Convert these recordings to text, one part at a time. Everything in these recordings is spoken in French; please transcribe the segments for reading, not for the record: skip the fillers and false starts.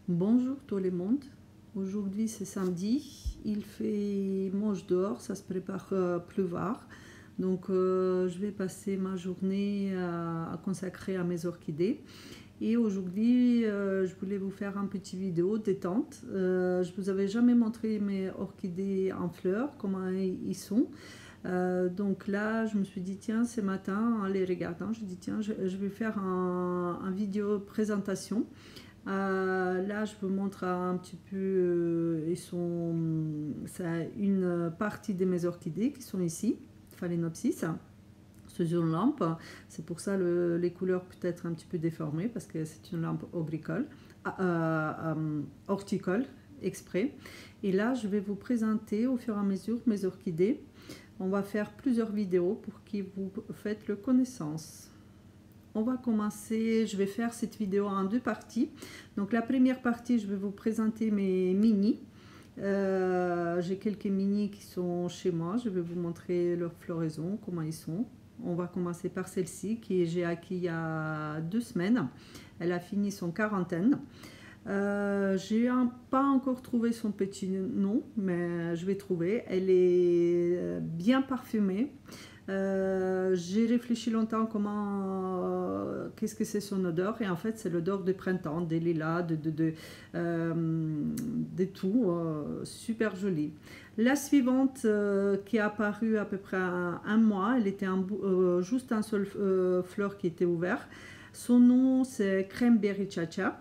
Bonjour tout le monde. Aujourd'hui c'est samedi, il fait moche dehors, ça se prépare pleuvoir. Donc je vais passer ma journée à consacrer à mes orchidées. Et aujourd'hui je voulais vous faire un petit vidéo détente. Je vous avais jamais montré mes orchidées en fleurs, comment ils sont. Donc là, je me suis dit, tiens, ce matin, en les regardant, je dis, tiens, je vais faire un vidéo présentation. Là, je vous montre un petit peu, c'est une partie de mes orchidées qui sont ici, Phalaenopsis, sous une lampe. C'est pour ça les couleurs peut-être un petit peu déformées, parce que c'est une lampe horticole, exprès. Et là, je vais vous présenter au fur et à mesure mes orchidées. On va faire plusieurs vidéos pour que vous faites le connaissance. On va commencer, je vais faire cette vidéo en deux parties. Donc la première partie, je vais vous présenter mes mini. J'ai quelques mini qui sont chez moi. Je vais vous montrer leur floraison, comment ils sont. On va commencer par celle-ci que j'ai acquis il y a 2 semaines. Elle a fini son quarantaine. J'ai pas encore trouvé son petit nom, mais je vais trouver. Elle est bien parfumée. J'ai réfléchi longtemps qu'est-ce que c'est son odeur, et en fait c'est l'odeur de printemps, des lilas, de tout, super jolie. La suivante qui est apparue à peu près un mois, elle était juste un seul fleur qui était ouvert. Son nom c'est Cranberry Chacha.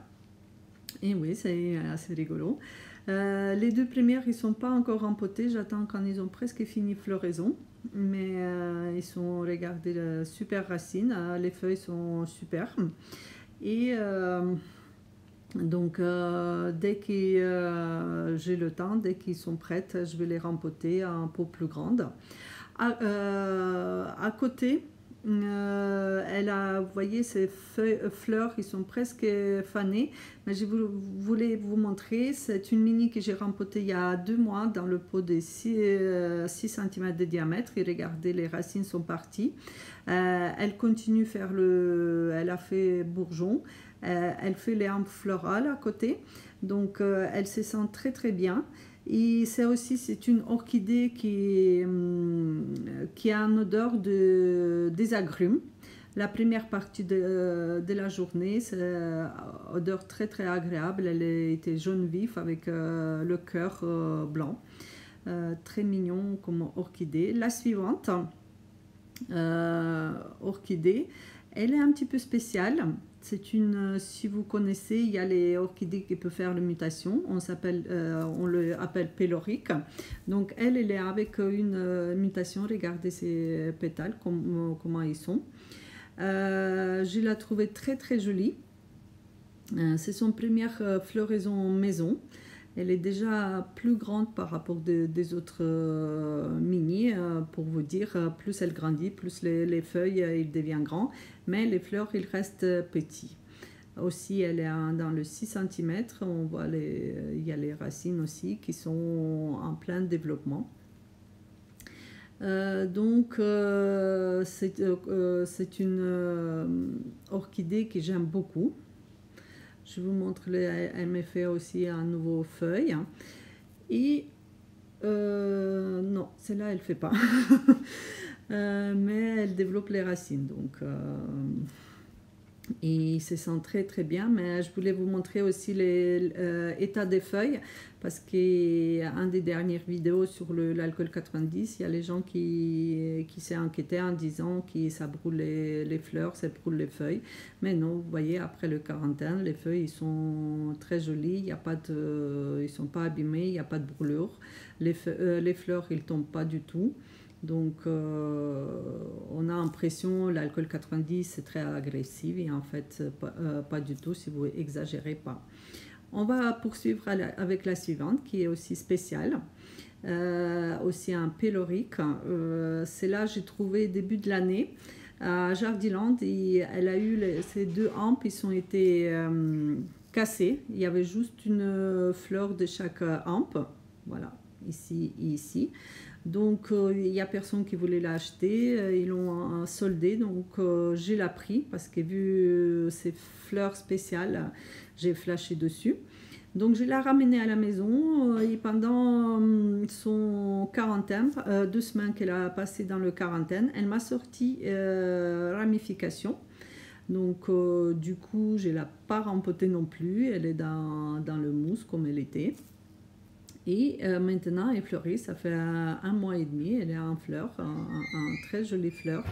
Et oui, c'est assez rigolo. Les deux premières, ils ne sont pas encore empotées. J'attends quand ils ont presque fini floraison. Mais ils sont, regardez, super racines. Les feuilles sont super. Et donc, dès que j'ai le temps, dès qu'ils sont prêtes, je vais les rempoter en pot plus grande. À côté, elle a, vous voyez, ces fleurs, ils sont presque fanées, mais je voulais vous montrer. C'est une mini que j'ai rempotée il y a 2 mois dans le pot de 6 cm de diamètre. Et regardez, les racines sont parties. Elle continue faire elle a fait bourgeon. Elle fait les hampes florales à côté, donc elle se sent très très bien. Et c'est une orchidée qui a une odeur des agrumes. La première partie de la journée, c'est une odeur très très agréable. Elle était jaune vif avec le cœur blanc. Très mignon comme orchidée. La suivante, orchidée, elle est un petit peu spéciale. C'est si vous connaissez, il y a les orchidées qui peuvent faire la mutation. On le appelle pélorique. Donc elle est avec une mutation. Regardez ses pétales, comment ils sont. Je la trouvais très très jolie. C'est son première floraison maison. Elle est déjà plus grande par rapport des autres mini, pour vous dire. Plus elle grandit, plus les feuilles il devient grand, mais les fleurs ils restent petits. Aussi elle est dans le 6 cm, on voit il y a les racines aussi qui sont en plein développement. Donc c'est une orchidée que j'aime beaucoup. Je vous montre, elle me fait aussi un nouveau feuille. Et non, celle-là, elle ne fait pas. Mais elle développe les racines. Donc, et il se sent très très bien. Mais je voulais vous montrer aussi l'état des feuilles, parce qu'un des dernières vidéos sur l'alcool 90, il y a les gens qui s'est inquiété en disant que ça brûle les fleurs, ça brûle les feuilles. Mais non, vous voyez, après le quarantaine, les feuilles ils sont très jolies, ils ne sont pas abîmées, il n'y a pas de brûlure. Les fleurs ils ne tombent pas du tout. Donc on a l'impression l'alcool 90 c'est très agressif, et en fait pas du tout si vous exagérez pas. On va poursuivre avec la suivante qui est aussi spéciale, aussi un pélorique. Celle-là j'ai trouvé début de l'année à Jardiland, et elle a eu ces 2 hampes, ils ont été cassés. Il y avait juste une fleur de chaque hampe, voilà, ici et ici. Donc il n'y a personne qui voulait l'acheter, ils l'ont soldé, donc j'ai la pris parce que vu ces fleurs spéciales, j'ai flashé dessus. Donc je l'ai ramenée à la maison et pendant son quarantaine, 2 semaines qu'elle a passé dans le quarantaine, elle m'a sorti ramification. Donc du coup, je ne l'ai pas rempotée non plus, elle est dans le mousse comme elle était. Et maintenant, elle fleurit, ça fait 1 mois et demi, elle est en fleurs, en très jolie fleur,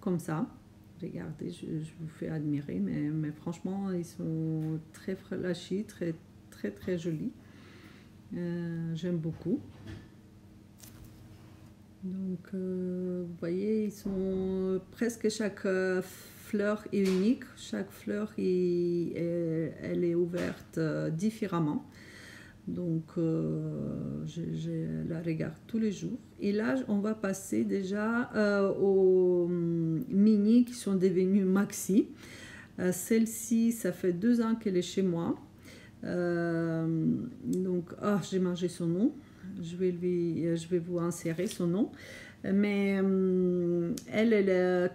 comme ça. Regardez, je vous fais admirer, mais franchement, ils sont très flashy, très jolis. J'aime beaucoup. Donc, vous voyez, ils sont presque chaque fleur est unique. Chaque fleur, elle est ouverte différemment. Donc, je la regarde tous les jours. Et là, on va passer déjà aux mini qui sont devenus maxi. Celle-ci, ça fait 2 ans qu'elle est chez moi. Donc, j'ai mangé son nom. Je vais vous insérer son nom. Mais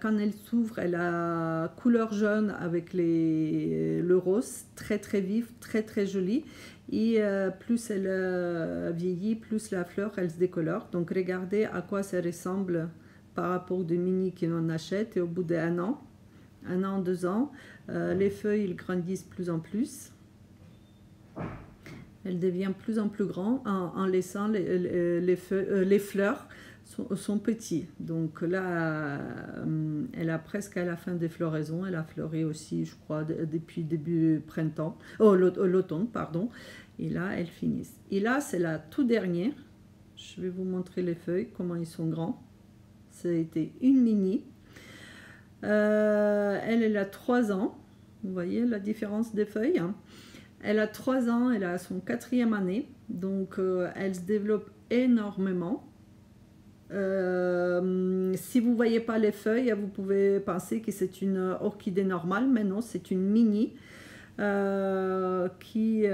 quand elle s'ouvre, elle a couleur jaune avec le rose, très vif, très joli. Et plus elle vieillit, plus la fleur elle se décolore. Donc regardez à quoi ça ressemble par rapport aux mini qu'on achète. Et au bout d'1 an, 2 ans, les feuilles ils grandissent plus en plus. Elle devient plus en plus grand en laissant les fleurs sont petits. Donc là, elle a presque à la fin des floraisons. Elle a fleuri aussi, je crois, depuis début printemps, l'automne, pardon. Et là, elles finissent. Et là, c'est la toute dernière. Je vais vous montrer les feuilles, comment ils sont grands. Ça a été une mini. Elle a 3 ans. Vous voyez la différence des feuilles, hein. Elle a 3 ans, elle a son 4e année. Donc, elle se développe énormément. Si vous ne voyez pas les feuilles, vous pouvez penser que c'est une orchidée normale, mais non, c'est une mini qui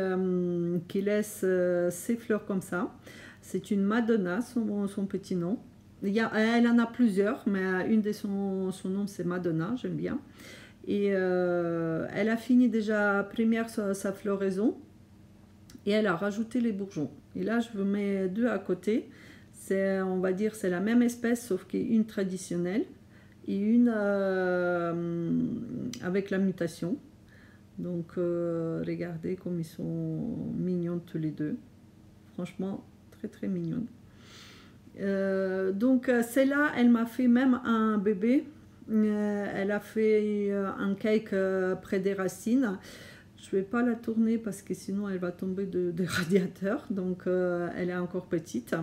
laisse ses fleurs comme ça. C'est une Madonna, son petit nom. Elle en a plusieurs, mais une de son nom c'est Madonna, j'aime bien. Et elle a fini déjà première sa floraison et elle a rajouté les bourgeons. Et là, je vous mets 2 à côté. On va dire c'est la même espèce sauf qu'une traditionnelle et une avec la mutation. Donc regardez comme ils sont mignons tous les deux, franchement très mignonnes. Donc celle-là elle m'a fait même un bébé. Elle a fait un cake près des racines. Je ne vais pas la tourner parce que sinon elle va tomber de radiateur, donc elle est encore petite.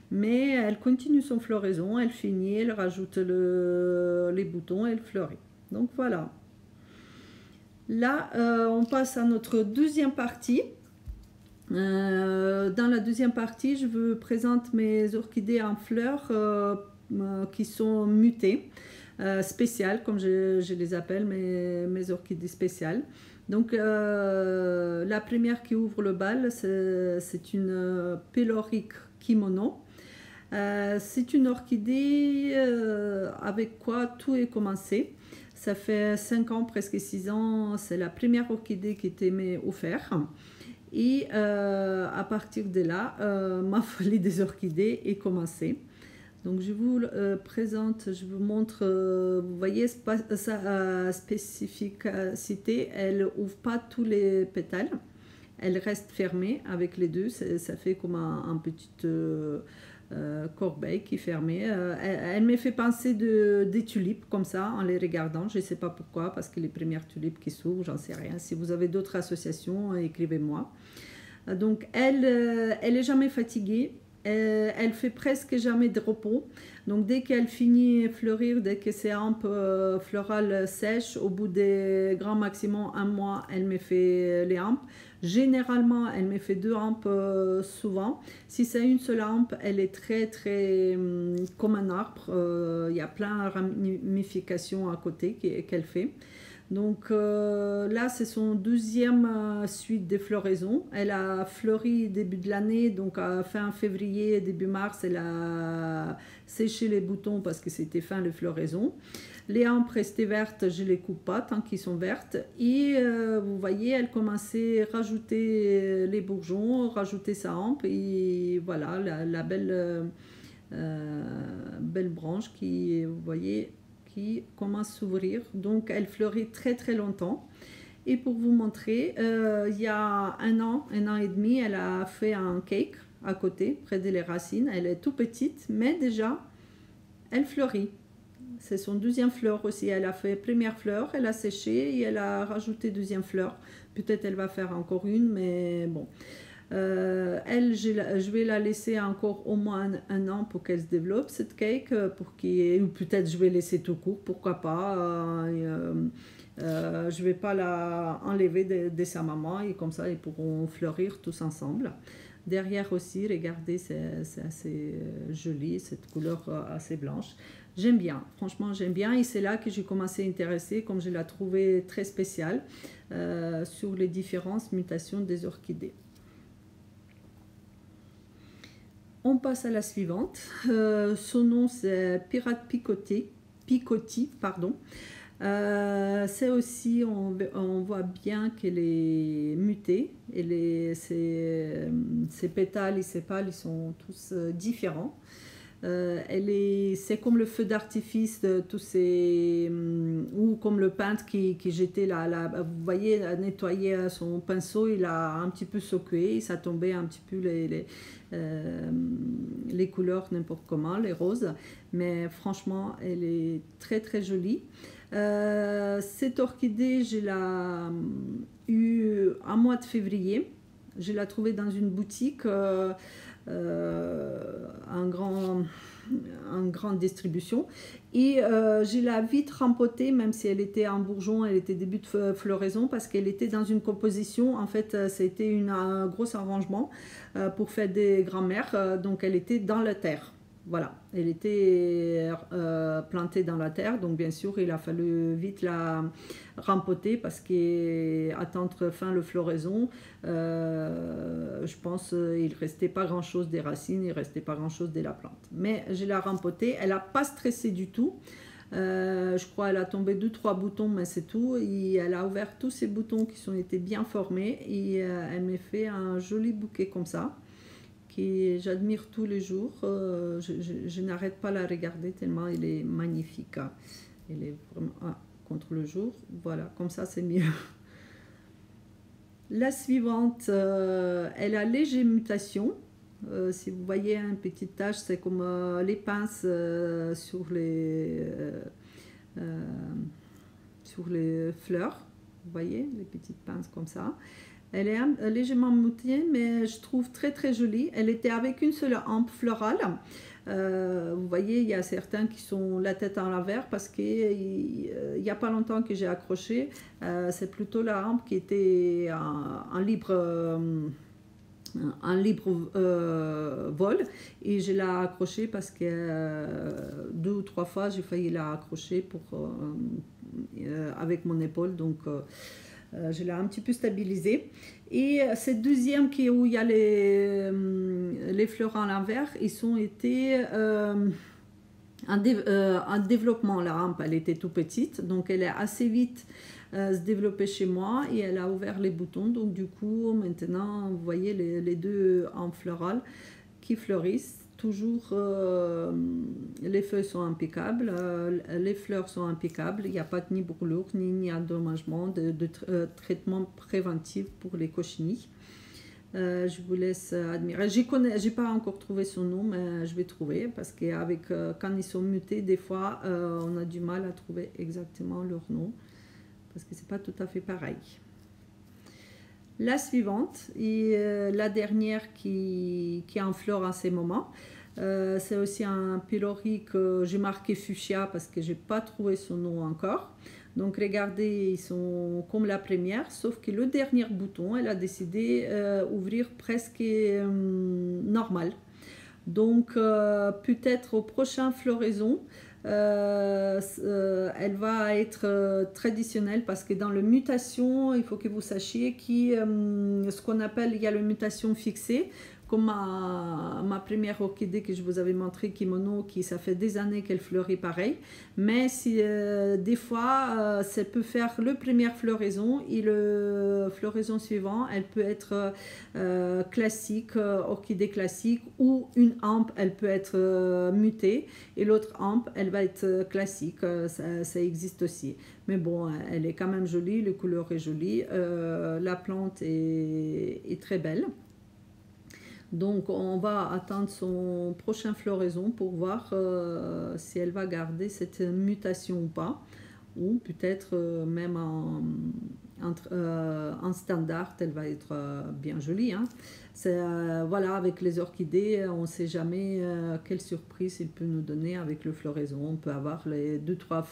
Mais elle continue son floraison, elle finit, elle rajoute les boutons, elle fleurit. Donc voilà. Là, on passe à notre deuxième partie. Dans la deuxième partie, je vous présente mes orchidées en fleurs qui sont mutées, spéciales, comme je les appelle, mes orchidées spéciales. Donc, la première qui ouvre le bal, c'est une Pyloric Kimono. C'est une orchidée avec quoi tout est commencé. Ça fait 5 ans, presque 6 ans, c'est la première orchidée qui m'est offerte. Et à partir de là, ma folie des orchidées est commencée. Donc je vous présente, je vous montre, vous voyez sa spécificité, elle ouvre pas tous les pétales, elle reste fermée avec les deux, ça fait comme un petit corbeille qui est fermée. Elle me fait penser des tulipes comme ça en les regardant, je ne sais pas pourquoi, parce que les premières tulipes qui s'ouvrent, j'en sais rien. Si vous avez d'autres associations, écrivez-moi. Donc elle est jamais fatiguée. Elle fait presque jamais de repos. Donc dès qu'elle finit de fleurir, dès que ses hampes florales sèchent, au bout des grands maximum 1 mois, elle me fait les hampes. Généralement, elle me fait 2 hampes souvent. Si c'est une seule hampe, elle est très comme un arbre. Il y a plein de ramifications à côté qu'elle fait. Donc là, c'est son 2e suite de floraison. Elle a fleuri début de l'année, donc à fin février, début mars, elle a séché les boutons parce que c'était fin de floraison. Les hampes restaient vertes, je les coupe pas tant qu'ils sont vertes. Et vous voyez, elle commençait à rajouter les bourgeons, rajouter sa hampe. Et voilà, la belle branche qui, vous voyez, qui commence à s'ouvrir. Donc elle fleurit très très longtemps. Et pour vous montrer, il y a un an et demi, elle a fait un cake à côté, près des racines. Elle est tout petite, mais déjà, elle fleurit. C'est son deuxième fleur aussi. Elle a fait première fleur, elle a séché et elle a rajouté deuxième fleur. Peut-être elle va faire encore une, mais bon. Elle, je vais la laisser encore au moins un an pour qu'elle se développe, cette cake, ou peut-être je vais laisser tout court, pourquoi pas. Je vais pas la enlever de sa maman et comme ça ils pourront fleurir tous ensemble. Derrière aussi, regardez, c'est assez joli, cette couleur assez blanche. J'aime bien, franchement j'aime bien et c'est là que j'ai commencé à intéresser, comme je la trouvais très spéciale, sur les différentes mutations des orchidées. On passe à la suivante. Son nom c'est Pirate Picotti, pardon. C'est aussi, on voit bien qu'elle est mutée. Ses pétales et ses pâles ils sont tous différents. C'est comme le feu d'artifice de tous ces, ou comme le peintre qui jetait vous voyez, nettoyer son pinceau, il a un petit peu secoué, ça tombait un petit peu les couleurs n'importe comment, les roses, mais franchement elle est très très jolie. Cette orchidée je l'ai eue en mois de février, je l'ai trouvée dans une boutique en grande distribution et je l'ai vite rempotée, même si elle était en bourgeon, elle était début de floraison, parce qu'elle était dans une composition, en fait c'était un gros arrangement pour faire des grands-mères, donc elle était dans la terre. Voilà, elle était plantée dans la terre, donc bien sûr il a fallu vite la rempoter parce qu'attendre fin le floraison, je pense il restait pas grand chose des racines, il restait pas grand chose de la plante. Mais je l'ai rempotée, elle n'a pas stressé du tout. Je crois qu'elle a tombé 2-3 boutons, mais c'est tout. Et elle a ouvert tous ces boutons qui ont été bien formés et elle m'a fait un joli bouquet comme ça. J'admire tous les jours, je n'arrête pas de la regarder tellement elle est magnifique. Elle est vraiment contre le jour, voilà, comme ça c'est mieux. La suivante, elle a léger mutation. Si vous voyez une petite tache, c'est comme les pinces sur les fleurs. Vous voyez les petites pinces comme ça. Elle est légèrement mutée, mais je trouve très très jolie. Elle était avec une seule hampe florale. Vous voyez, il y a certains qui sont la tête en l'envers parce qu'il n'y a pas longtemps que j'ai accroché. C'est plutôt la hampe qui était en libre vol et je l'ai accroché parce que 2 ou 3 fois j'ai failli la accrocher avec mon épaule, donc je l'ai un petit peu stabilisé. Et cette deuxième où il y a les fleurs à l'envers, ils ont été en développement. La hampe elle était tout petite, donc elle est assez vite se développer chez moi et elle a ouvert les boutons, donc du coup maintenant vous voyez les deux hampes florales qui fleurissent toujours. Les feuilles sont impeccables, les fleurs sont impeccables, il n'y a pas ni brûlure ni endommagement, de traitement préventif pour les cochenilles. Je vous laisse admirer. J'ai pas encore trouvé son nom, mais je vais trouver parce qu'avec quand ils sont mutés, des fois on a du mal à trouver exactement leur nom parce que c'est pas tout à fait pareil. La suivante et la dernière qui est en fleur en ces moments, c'est aussi un pylori que j'ai marqué fuchsia parce que j'ai pas trouvé son nom encore. Donc regardez, ils sont comme la première, sauf que le dernier bouton, elle a décidé d'ouvrir presque normal. Donc peut-être au prochain floraison, elle va être traditionnelle parce que dans la mutation, il faut que vous sachiez ce qu'on appelle, il y a la mutation fixée comme ma première orchidée que je vous avais montré, Kimono, qui ça fait des années qu'elle fleurit pareil. Mais si, des fois, ça peut faire le première floraison et le floraison suivant, elle peut être classique, orchidée classique, ou une hampe, elle peut être mutée, et l'autre hampe, elle va être classique, ça existe aussi. Mais bon, elle est quand même jolie, le couleur est jolie, la plante est très belle. Donc on va attendre son prochain floraison pour voir si elle va garder cette mutation ou pas, ou peut-être même en standard, elle va être bien jolie. Hein. Voilà, avec les orchidées, on ne sait jamais quelle surprise il peut nous donner avec le floraison. On peut avoir les 2-3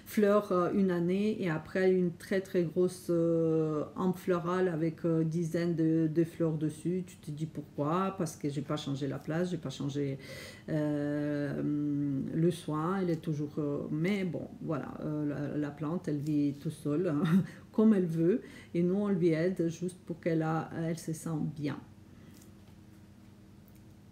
fleurs une année, et après une très très grosse hampe florale avec dizaines de fleurs dessus. Tu te dis pourquoi? Parce que j'ai pas changé la place, j'ai pas changé le soin, elle est toujours... mais bon, voilà, la plante, elle vit tout seule, hein, comme elle veut, et nous on lui aide juste pour qu'elle se sente bien.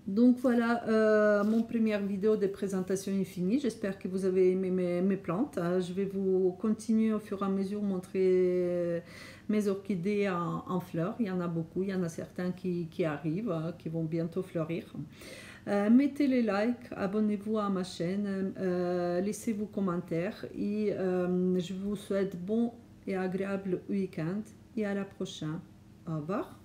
Donc voilà, mon première vidéo de présentation est finie. J'espère que vous avez aimé mes plantes. Je vais vous continuer au fur et à mesure montrer mes orchidées en fleurs. Il y en a beaucoup, il y en a certains qui arrivent, qui vont bientôt fleurir. Mettez les likes, abonnez-vous à ma chaîne, laissez vos commentaires, et je vous souhaite bon et agréable week-end, et à la prochaine. Au revoir.